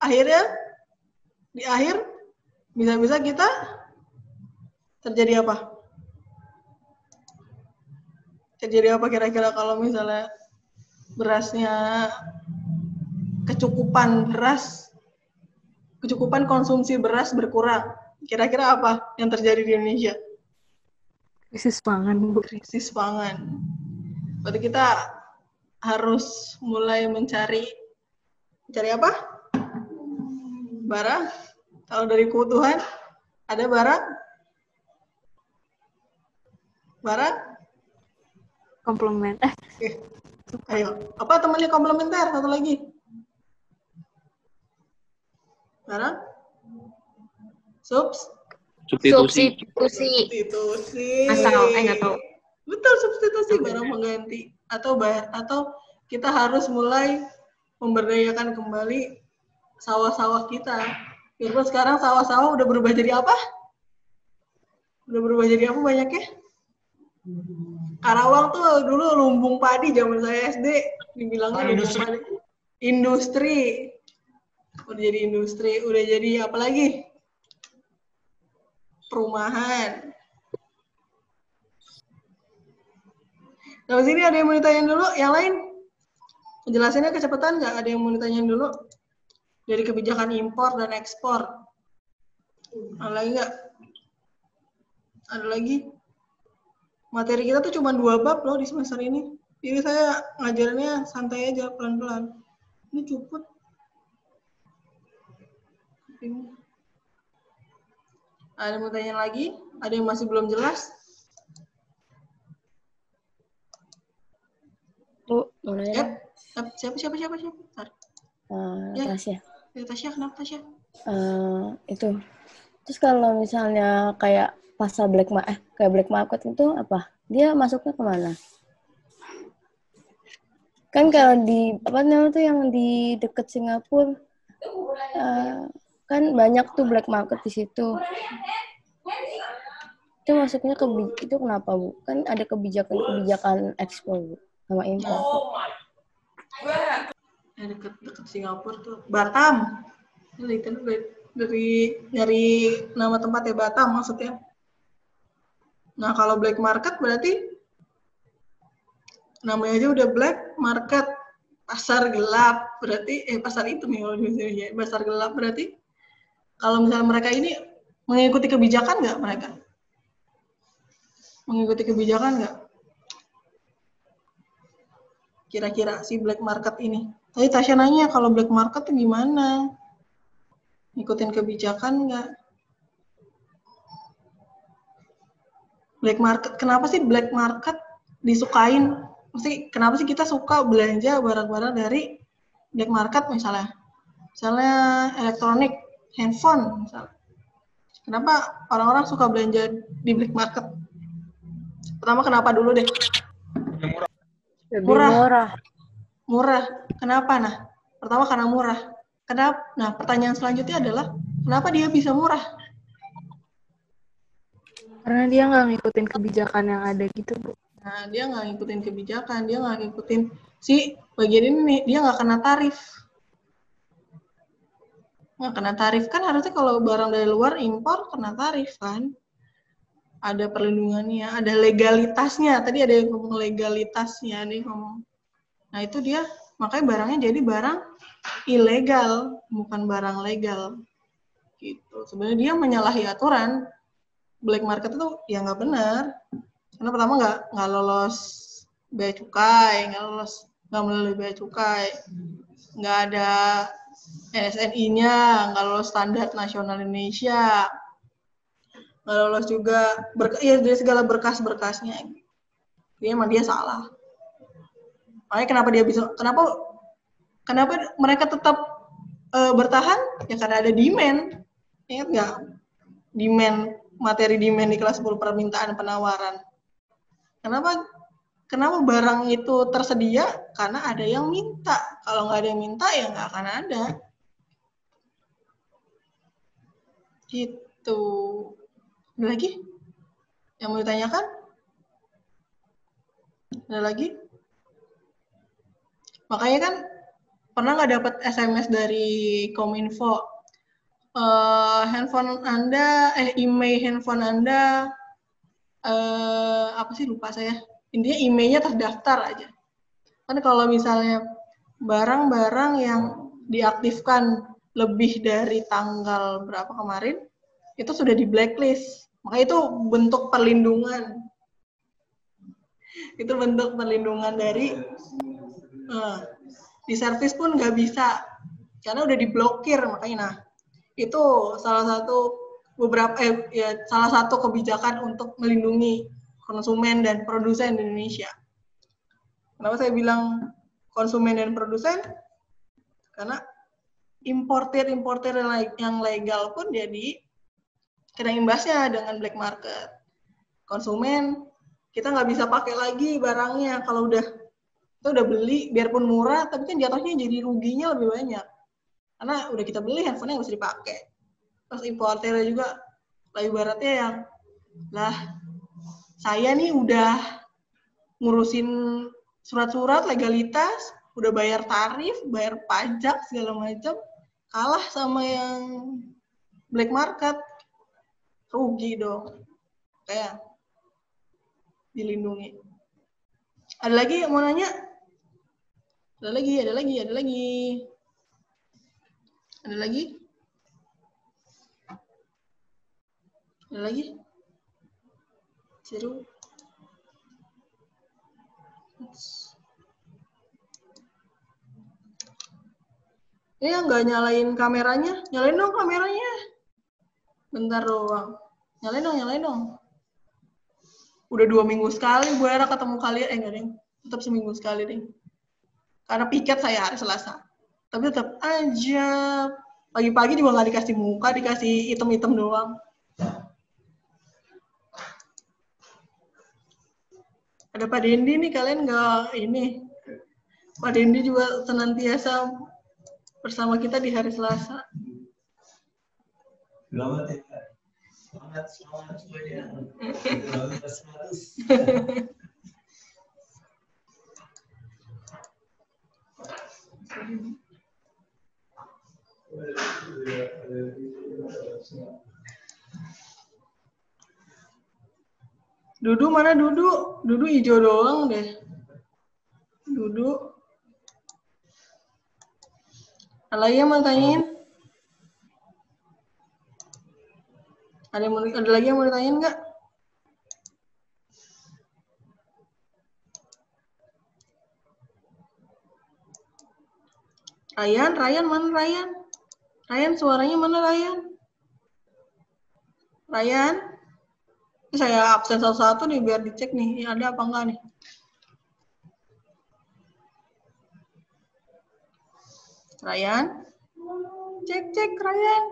[SPEAKER 1] akhirnya di akhir bisa-bisa kita terjadi apa? Terjadi apa kira-kira kalau misalnya berasnya kecukupan konsumsi beras berkurang? Kira-kira apa yang terjadi di Indonesia?
[SPEAKER 12] Krisis pangan, Bu.
[SPEAKER 1] Krisis pangan. Berarti kita harus mulai mencari apa? Barang. Kalau dari kebutuhan ada barang
[SPEAKER 12] Komplement.
[SPEAKER 1] Ayo, apa temannya komplementer? Satu lagi. Barang?
[SPEAKER 4] Substitusi.
[SPEAKER 1] Nggak tahu. Betul, substitusi barang pengganti atau kita harus mulai memberdayakan kembali sawah-sawah kita. Biarpun sekarang sawah-sawah udah berubah jadi apa? Udah berubah jadi apa banyaknya? Karawang tuh dulu lumbung padi zaman saya SD, dibilangnya lumbung padi. Industri. Udah jadi industri, udah jadi apa lagi? Perumahan. Nah, sini ada yang mau ditanyain dulu? Yang lain? Penjelasannya kecepatan nggak? Ada yang mau ditanyain dulu? Dari kebijakan impor dan ekspor. Ada lagi nggak? Ada lagi? Materi kita tuh cuma 2 bab loh di semester ini. Jadi saya ngajarnya santai aja, pelan-pelan. Ini cuput. Ada yang mau tanya lagi? Ada yang masih belum jelas?
[SPEAKER 3] Bu, mau nanya?
[SPEAKER 1] Siapa? Bentar.
[SPEAKER 3] Tasya.
[SPEAKER 1] Tasya, kenapa Tasya?
[SPEAKER 3] Itu. Terus kalau misalnya kayak pasar black market itu apa? Dia masuknya kemana? Kan kalau di apa namanya tuh yang di dekat Singapura kan banyak tuh black market di situ. Itu masuknya itu kenapa, Bu? Kan ada kebijakan ekspor, Bu, sama impor.
[SPEAKER 1] Dekat Singapura tuh Batam. Dari nama tempat ya, Batam maksudnya. Nah, kalau black market berarti namanya aja udah black market, pasar gelap. Berarti pasar hitam ya kalau di Indonesia. Pasar gelap berarti kalau misalnya mereka ini mengikuti kebijakan nggak mereka? Mengikuti kebijakan nggak? Kira-kira si black market ini. Tadi Tasya nanya kalau black market itu gimana? Ngikutin kebijakan nggak? Black market, kenapa sih black market disukain? Mesti kenapa sih kita suka belanja barang-barang dari black market misalnya? Misalnya elektronik, handphone misalnya. Kenapa orang-orang suka belanja di black market? Pertama kenapa dulu deh? Murah. Kenapa? Nah, pertama karena murah. Kenapa? Nah, pertanyaan selanjutnya adalah kenapa dia bisa murah?
[SPEAKER 12] Karena dia nggak ngikutin kebijakan yang ada gitu, Bu.
[SPEAKER 1] Nah, dia nggak ngikutin kebijakan, dia nggak ngikutin si bagian ini nih, dia nggak kena tarif. Nggak kena tarif kan harusnya kalau barang dari luar impor kena tarif kan. Ada perlindungannya, ada legalitasnya. Tadi ada yang ngomong legalitasnya, ada yang ngomong. Nah itu dia, makanya barangnya jadi barang ilegal, bukan barang legal. Gitu. Sebenarnya dia menyalahi aturan. Black market itu ya nggak benar. Karena pertama nggak lolos bea cukai, nggak melalui bea cukai, nggak ada NSNI-nya, nggak lolos standar nasional Indonesia, nggak lolos juga ya dari segala berkas-berkasnya. Jadi emang dia salah. Makanya kenapa mereka tetap bertahan? Ya karena ada demand. Ingat nggak? Materi demand di kelas 10 permintaan penawaran. Kenapa barang itu tersedia? Karena ada yang minta. Kalau nggak ada yang minta, ya nggak akan ada. Gitu. Ada lagi? Yang mau ditanyakan? Ada lagi? Makanya kan pernah nggak dapat SMS dari Kominfo? Handphone Anda, email handphone Anda, apa sih lupa saya. Intinya emailnya terdaftar aja. Kan kalau misalnya barang-barang yang diaktifkan lebih dari tanggal berapa kemarin, itu sudah di blacklist. Makanya itu bentuk perlindungan. Itu bentuk perlindungan dari di servis pun nggak bisa karena udah diblokir. Makanya nah itu salah satu kebijakan untuk melindungi konsumen dan produsen di Indonesia. Kenapa saya bilang konsumen dan produsen? Karena importer yang legal pun jadi kena imbasnya dengan black market. Konsumen kita nggak bisa pakai lagi barangnya kalau kita udah beli biarpun murah tapi kan jatuhnya jadi ruginya lebih banyak. Karena udah kita beli handphone yang bisa dipakai. Terus importernya juga lah ibaratnya yang saya nih udah ngurusin surat-surat legalitas, udah bayar tarif, bayar pajak segala macam, kalah sama yang black market, rugi dong. Kayak dilindungi. Ada lagi yang mau nanya? Ada lagi. Ada lagi? Seru. Ini yang nggak nyalain kameranya. Nyalain dong kameranya. Bentar doang. Nyalain dong. Udah 2 minggu sekali Bu Era ketemu kalian. Enggak deh. Tetap seminggu sekali deh. Karena piket saya hari Selasa. Tapi tetap aja. Pagi-pagi juga nggak dikasih muka, dikasih item-item doang. Ada Pak Dendi nih, kalian nggak ini. Pak Dendi juga senantiasa bersama kita di hari Selasa.
[SPEAKER 13] Selamat ya. Semangat semuanya.
[SPEAKER 1] Dudu mana Dudu? Dudu hijau doang deh. Dudu. Ada lagi yang mau tanyain? Ada lagi yang mau ditanyain nggak? Ryan mana Ryan? Ryan suaranya mana Ryan? Ryan? Ini saya absen satu-satu nih biar dicek nih ada apa enggak nih. Ryan? Cek Ryan.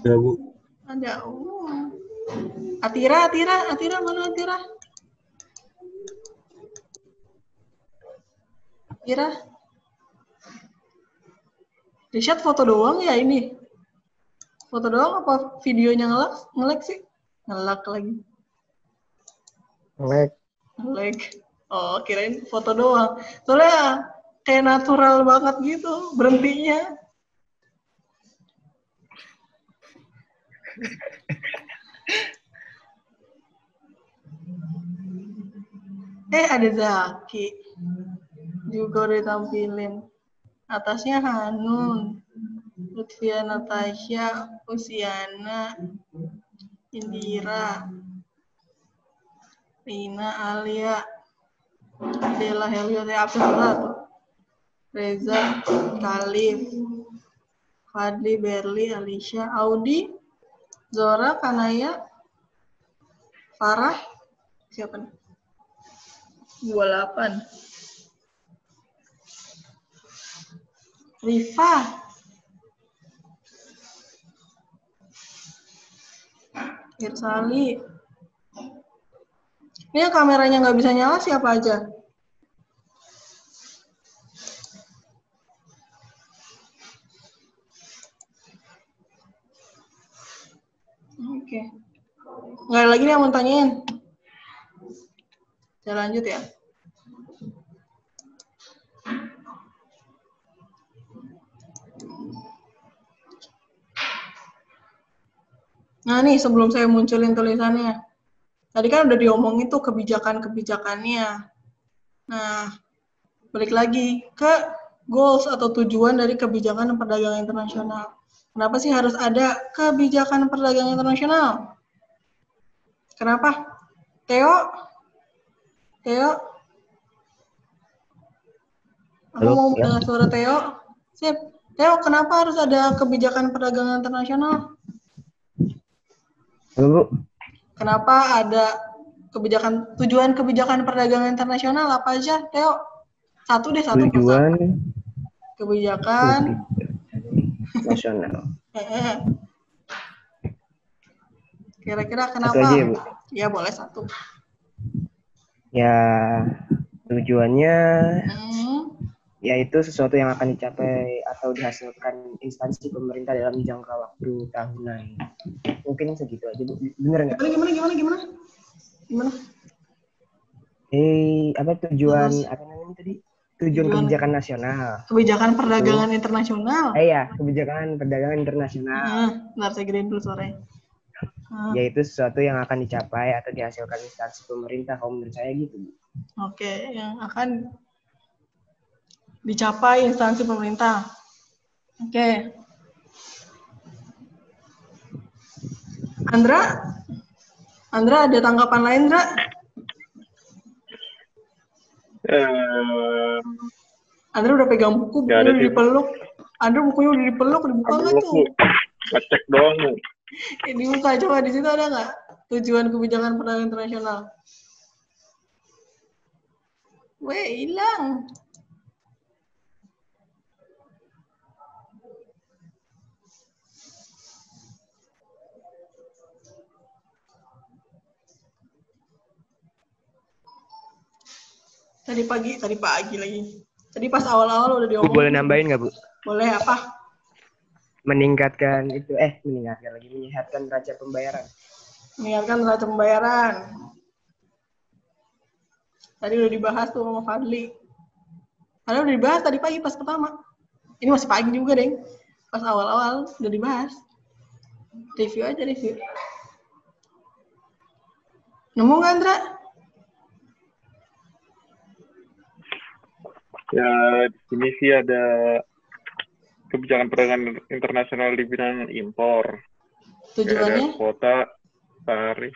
[SPEAKER 6] Ada Bu.
[SPEAKER 1] Ada. Atira mana Atira? Atira. Richard foto doang ya ini. Foto doang apa videonya nge-lag sih? Nge-lag lagi. Nge-lag. Oh, kirain foto doang. Soalnya kayak natural banget gitu berhentinya. Ada Zaki. Juga udah ditampilin. Atasnya Hanun, Lutfia Natasha, Usiana, Indira, Rina, Alia, Dela Helio, Abdullah, Reza, Khalif, Fadli, Berli, Alicia, Audi, Zora, Kanaya, Farah, siapa nih? 28. Rifa. Irsali. Ini kameranya nggak bisa nyala siapa aja? Oke. Nggak ada lagi nih yang mau tanyain. Saya lanjut ya. Nah nih sebelum saya munculin tulisannya. Tadi kan udah diomongin tuh kebijakan-kebijakannya. Nah, balik lagi ke goals atau tujuan dari kebijakan perdagangan internasional. Kenapa sih harus ada kebijakan perdagangan internasional? Kenapa? Theo? Aku
[SPEAKER 14] Halo,
[SPEAKER 1] mau
[SPEAKER 14] ya.
[SPEAKER 1] dengar suara Theo. Sip. Theo, kenapa harus ada kebijakan perdagangan internasional?
[SPEAKER 14] Halo, Bu.
[SPEAKER 1] Kenapa ada tujuan kebijakan perdagangan internasional apa aja, Theo? Satu.
[SPEAKER 14] Tujuan
[SPEAKER 1] Kebijakan
[SPEAKER 14] nasional.
[SPEAKER 1] Kira-kira
[SPEAKER 14] Satu
[SPEAKER 1] kenapa?
[SPEAKER 14] aja ya, Bu?
[SPEAKER 1] Ya, boleh satu.
[SPEAKER 14] Ya, tujuannya yaitu sesuatu yang akan dicapai atau dihasilkan instansi pemerintah dalam jangka waktu tahunan. Mungkin segitu aja, Bu. Bener nggak?
[SPEAKER 1] Gimana?
[SPEAKER 14] Apa tujuan, apa namanya tadi? Tujuan kebijakan nasional.
[SPEAKER 1] Kebijakan perdagangan internasional.
[SPEAKER 14] Iya, kebijakan perdagangan internasional.
[SPEAKER 1] Bentar, saya gedein dulu suaranya.
[SPEAKER 14] Yaitu sesuatu yang akan dicapai atau dihasilkan instansi pemerintah, kalau menurut saya gitu, Bu.
[SPEAKER 1] Oke, yang akan dicapai instansi pemerintah. Oke. Andra ada tanggapan lain, Andra? Andra udah pegang buku, bukunya udah dipeluk. Andra bukunya udah dipeluk, dibuka nggak tuh?
[SPEAKER 15] Ngecek doang, Bu.
[SPEAKER 1] Dibuka, coba di situ ada nggak? Tujuan kebijakan perdagangan internasional. Weh, hilang. Tadi pagi lagi. Tadi pas awal-awal udah diomongin.
[SPEAKER 14] Boleh nambahin nggak, Bu?
[SPEAKER 1] Boleh, apa?
[SPEAKER 14] Menyehatkan neraca pembayaran.
[SPEAKER 1] Menyehatkan neraca pembayaran. Tadi udah dibahas tuh sama Fadli. Padahal udah dibahas tadi pagi pas pertama. Ini masih pagi juga, Deng. Pas awal-awal udah dibahas. Review aja. Nemu nggak, Andra?
[SPEAKER 15] Ya, di sini sih ada kebijakan perdagangan internasional di bidang impor.
[SPEAKER 1] Tujuannya?
[SPEAKER 15] Ada kuota, tarif.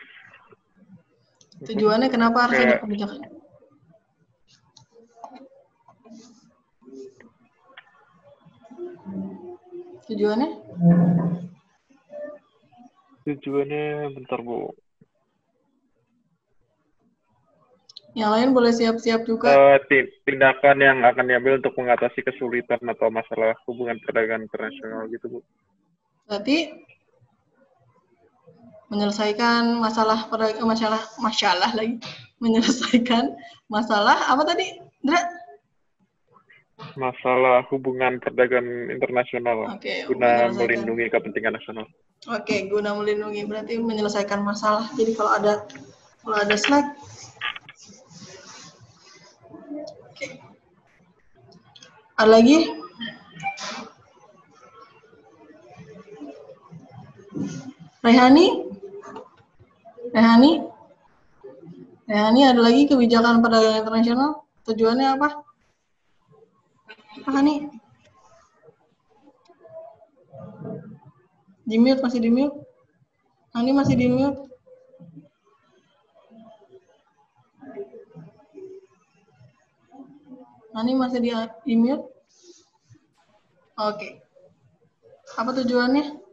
[SPEAKER 1] Tujuannya kenapa harus ada kebijakan?
[SPEAKER 15] Tujuannya bentar, Bu.
[SPEAKER 1] Yang lain boleh siap-siap juga.
[SPEAKER 15] Tindakan yang akan diambil untuk mengatasi kesulitan atau masalah hubungan perdagangan internasional gitu, Bu.
[SPEAKER 1] Berarti menyelesaikan menyelesaikan masalah apa tadi, Indra?
[SPEAKER 15] masalah hubungan perdagangan internasional
[SPEAKER 1] Oke,
[SPEAKER 15] guna
[SPEAKER 1] menyelesaikan.
[SPEAKER 15] melindungi kepentingan nasional.
[SPEAKER 1] Oke, guna melindungi berarti menyelesaikan masalah. Jadi kalau ada slide. Oke. Ada lagi? Rehani? Rehani ada lagi kebijakan perdagangan internasional? Tujuannya apa? Apa Hani? Di-mute, masih di-mute? Hani masih di-mute? Hani masih di-mute? Oke. Apa tujuannya?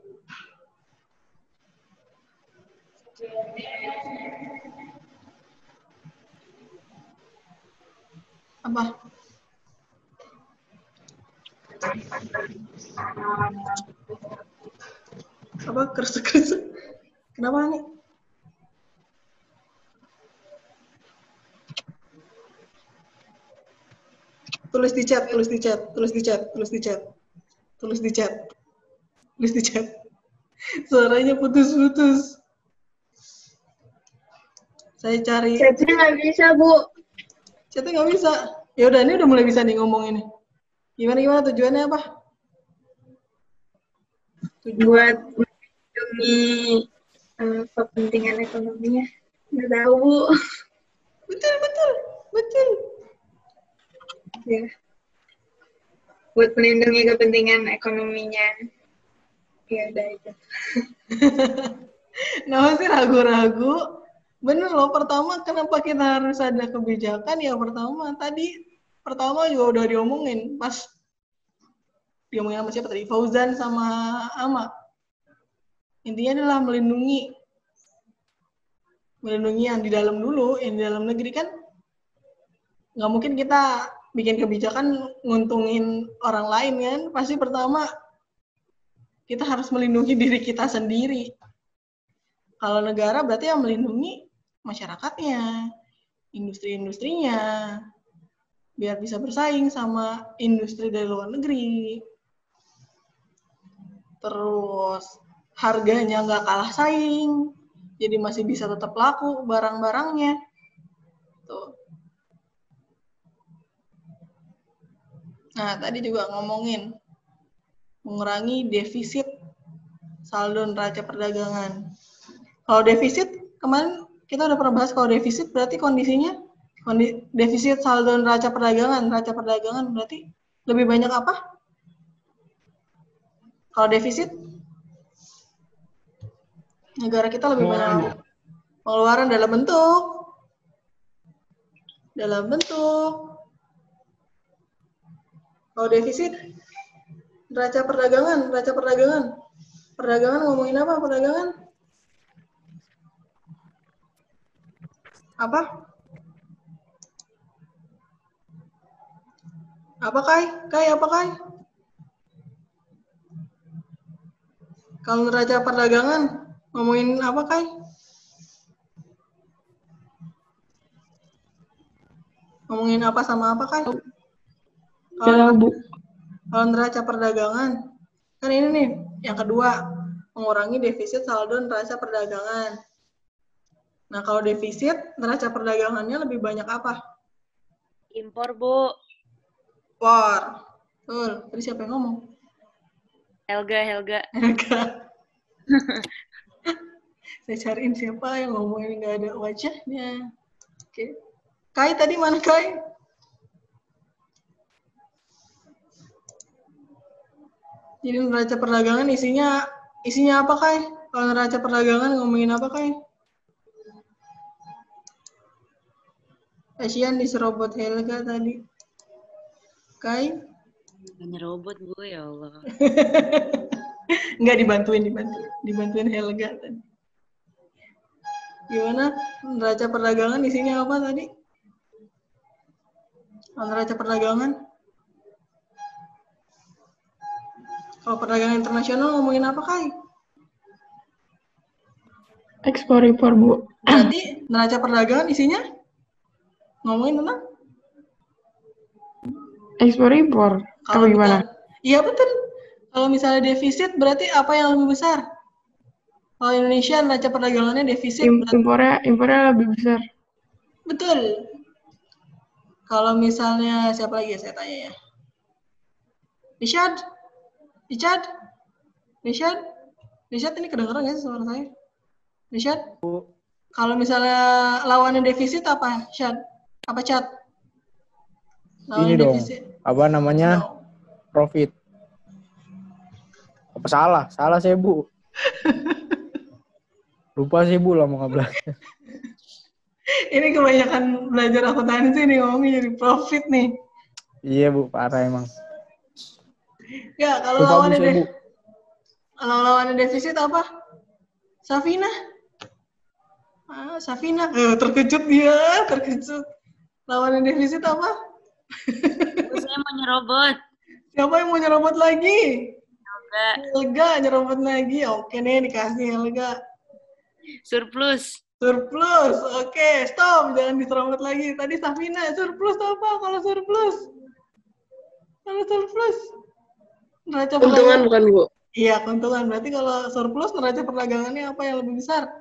[SPEAKER 1] Apa? Apa kersek-kersek? Kenapa nih? Tulis di chat. Suaranya putus-putus. Saya cari.
[SPEAKER 4] Chatnya nggak bisa, Bu.
[SPEAKER 1] Chatnya nggak bisa. Ya udah, ini udah mulai bisa nih ngomong ini. Gimana tujuannya apa?
[SPEAKER 9] Buat melindungi kepentingan ekonominya. Nggak tahu, Bu.
[SPEAKER 1] Betul.
[SPEAKER 9] Ya. Buat melindungi kepentingan ekonominya. Ya udah itu.
[SPEAKER 1] Nah, sih ragu-ragu. Bener loh, pertama kenapa kita harus ada kebijakan? Ya pertama juga udah diomongin. Pas diomongin sama siapa tadi? Fauzan sama Ama. Intinya adalah melindungi yang di dalam dulu, yang di dalam negeri kan nggak mungkin kita bikin kebijakan nguntungin orang lain kan. Pasti pertama kita harus melindungi diri kita sendiri. Kalau negara berarti yang melindungi masyarakatnya, industri-industrinya, biar bisa bersaing sama industri dari luar negeri. Terus harganya nggak kalah saing, jadi masih bisa tetap laku barang-barangnya. Tuh. Nah, tadi juga ngomongin mengurangi defisit saldo neraca perdagangan. Kalau defisit, kemarin kita udah pernah bahas kalau defisit berarti kondisinya defisit saldo neraca perdagangan berarti lebih banyak apa? Kalau defisit, negara kita lebih banyak pengeluaran dalam bentuk. Kalau defisit, neraca perdagangan. Perdagangan ngomongin apa? Perdagangan? Apa? Apa Kai? Apa Kai? Kalau neraca perdagangan ngomongin apa Kai? Ngomongin apa sama apa Kai? Kalau neraca perdagangan, kan ini nih, yang kedua, mengurangi defisit saldo neraca perdagangan. Nah, kalau defisit, neraca perdagangannya lebih banyak apa?
[SPEAKER 9] Impor, Bu.
[SPEAKER 1] Impor. Betul. Tadi siapa yang ngomong?
[SPEAKER 9] Helga.
[SPEAKER 1] Saya cariin siapa yang ngomongin nggak ada wajahnya. Oke. Kai tadi mana Kai? Jadi neraca perdagangan isinya apa Kai? Kalau neraca perdagangan ngomongin apa Kai? Asian diserobot Helga tadi. Kai?
[SPEAKER 9] Nyerobot gue, ya Allah.
[SPEAKER 1] Enggak, dibantuin Helga tadi. Gimana? Neraca perdagangan isinya apa tadi? Neraca perdagangan? Kalau perdagangan internasional ngomongin apa Kai?
[SPEAKER 12] Ekspor impor, Bu.
[SPEAKER 1] Berarti neraca perdagangan isinya ngomongin tentang
[SPEAKER 4] Ekspor impor.
[SPEAKER 1] Kalau
[SPEAKER 4] Apa gimana?
[SPEAKER 1] Iya betul. Kalau misalnya defisit berarti apa yang lebih besar? Kalau Indonesia neraca perdagangannya defisit berarti
[SPEAKER 4] Impornya lebih besar.
[SPEAKER 1] betul. Kalau misalnya siapa lagi ya saya tanya ya? Richard ini kedengeran nggak sih suara saya? Richard? Kalau misalnya lawannya defisit apa, Chad? Apa Chad?
[SPEAKER 16] Ini dong, apa namanya? Profit. Apa salah? Salah saya, Bu. Lupa sih, Bu, lama nggak belajar.
[SPEAKER 1] Ini kebanyakan belajar akuntansi nih, ngomongnya jadi profit nih.
[SPEAKER 16] Iya, Bu, parah emang.
[SPEAKER 1] Ya, kalau lawannya defisit apa? Safina. Safina. Terkejut dia, terkejut. Lawannya defisit apa?
[SPEAKER 9] Saya mau nyerobot.
[SPEAKER 1] Siapa yang mau nyerobot lagi?
[SPEAKER 9] Helga
[SPEAKER 1] nyerobot lagi. Oke nih, dikasih Helga.
[SPEAKER 9] Surplus.
[SPEAKER 1] Oke, stop. Jangan diserobot lagi. Tadi Safina, surplus apa kalau surplus? Neraca
[SPEAKER 4] Keuntungan bukan, Bu?
[SPEAKER 1] Iya, keuntungan. Berarti kalau surplus, neraca perdagangannya apa yang lebih besar?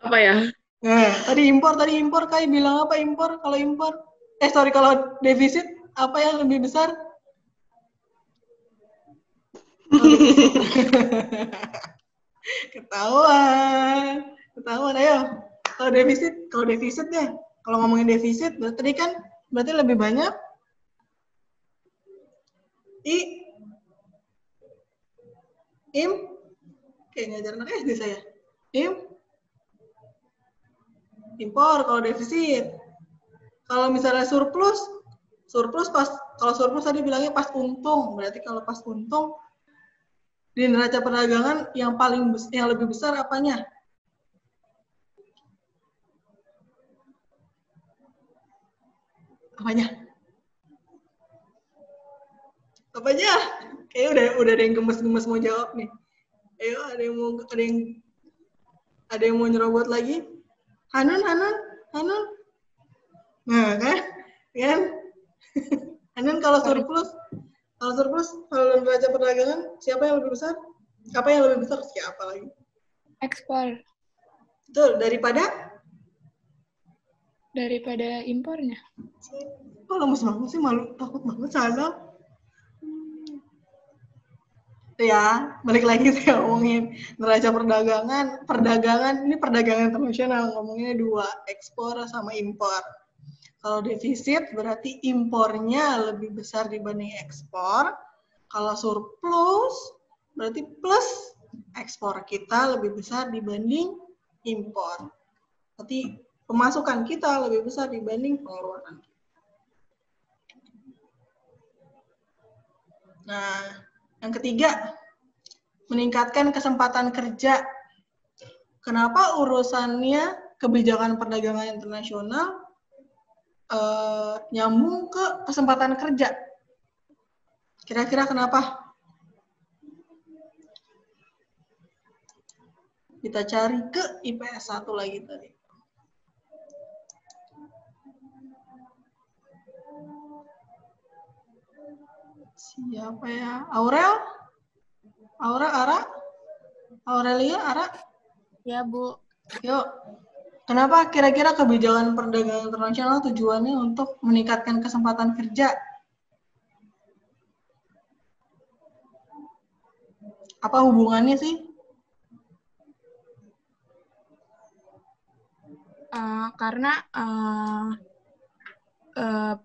[SPEAKER 4] Apa ya?
[SPEAKER 1] Nah, tadi impor. Kai bilang apa impor? Kalau impor? Kalau defisit, apa yang lebih besar? Ketahuan. Ayo. Kalau defisit deh. Kalau ngomongin defisit, berarti lebih banyak kayak ngajar anak SD saya. Impor kalau defisit. Kalau misalnya surplus kalau surplus tadi bilangnya pas untung. Berarti kalau pas untung di neraca perdagangan yang lebih besar apanya? Apanya? Kayaknya udah ada yang gemes-gemes mau jawab nih. Ayo, ada yang mau nyerobot lagi? Hanun. Nah, kan? Hanun kalau surplus, kalau neraca perdagangan, siapa yang lebih besar? Apa yang lebih besar? Siapa lagi?
[SPEAKER 12] Ekspor.
[SPEAKER 1] Betul, daripada
[SPEAKER 12] impornya.
[SPEAKER 1] Kok lemes banget sih, malu, takut banget, salah. Ya, balik lagi saya ngomongin neraca perdagangan ini perdagangan internasional, ngomongnya dua, ekspor sama impor. Kalau defisit berarti impornya lebih besar dibanding ekspor. Kalau surplus berarti plus ekspor kita lebih besar dibanding impor. Berarti pemasukan kita lebih besar dibanding pengeluaran. Nah, yang ketiga, meningkatkan kesempatan kerja. Kenapa urusannya kebijakan perdagangan internasional nyambung ke kesempatan kerja? Kira-kira kenapa? Kita cari ke IPS 1 lagi tadi. Siapa ya? Aurelia, Ara?
[SPEAKER 12] Ya, Bu.
[SPEAKER 1] Yuk. Kenapa kira-kira kebijakan perdagangan internasional tujuannya untuk meningkatkan kesempatan kerja? Apa hubungannya sih?
[SPEAKER 12] Karena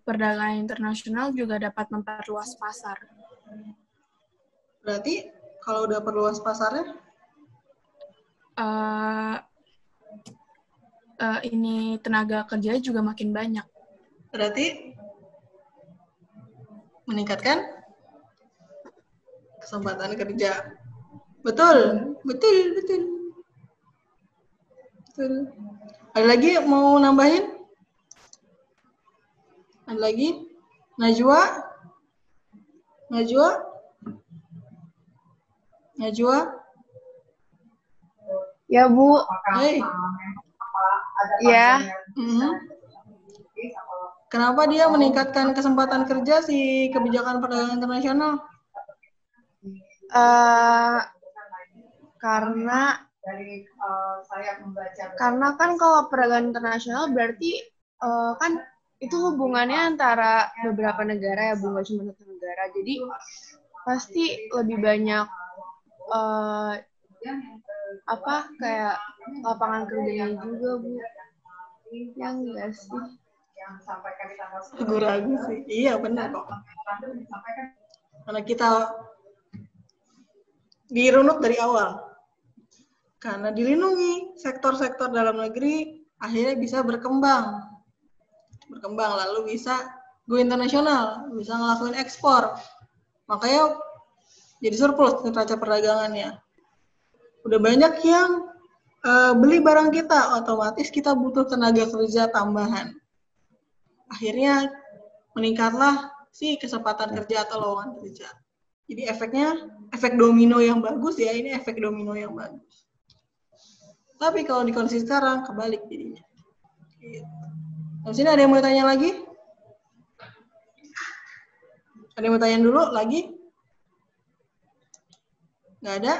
[SPEAKER 12] perdagangan internasional juga dapat memperluas pasar.
[SPEAKER 1] Berarti kalau udah perluas pasarnya?
[SPEAKER 12] Ini tenaga kerja juga makin banyak.
[SPEAKER 1] Berarti meningkatkan kesempatan kerja. Betul. Ada lagi mau nambahin? Ada lagi? Najwa?
[SPEAKER 4] Ya, Bu.
[SPEAKER 1] Hey.
[SPEAKER 4] Ya.
[SPEAKER 1] Kenapa dia meningkatkan kesempatan kerja si kebijakan perdagangan internasional?
[SPEAKER 4] Karena kan kalau perdagangan internasional berarti kan itu hubungannya antara beberapa negara ya, bukan cuma satu negara. Jadi pasti lebih banyak kayak lapangan kerjanya juga, Bu. Yang enggak sih?
[SPEAKER 1] Ragu-ragu sih. Iya, benar kok. Karena kita dirunut dari awal. Karena dilindungi, sektor-sektor dalam negeri akhirnya bisa berkembang. Lalu bisa go internasional, bisa ngelakuin ekspor. Makanya jadi surplus neraca perdagangannya. Udah banyak yang beli barang kita, otomatis kita butuh tenaga kerja tambahan. Akhirnya meningkatlah si kesempatan kerja atau lowongan kerja. Jadi efek domino yang bagus ya, ini efek domino yang bagus. Tapi kalau di kondisi sekarang, kebalik jadinya. Gitu. Di sini ada yang mau tanya lagi? Ada yang mau tanya dulu lagi? Nggak ada?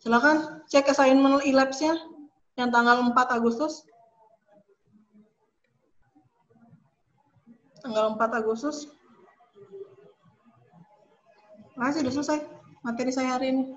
[SPEAKER 1] Silakan cek assignment e-labs-nya yang tanggal 4 Agustus. Tanggal 4 Agustus. Makasih, udah selesai materi saya hari ini.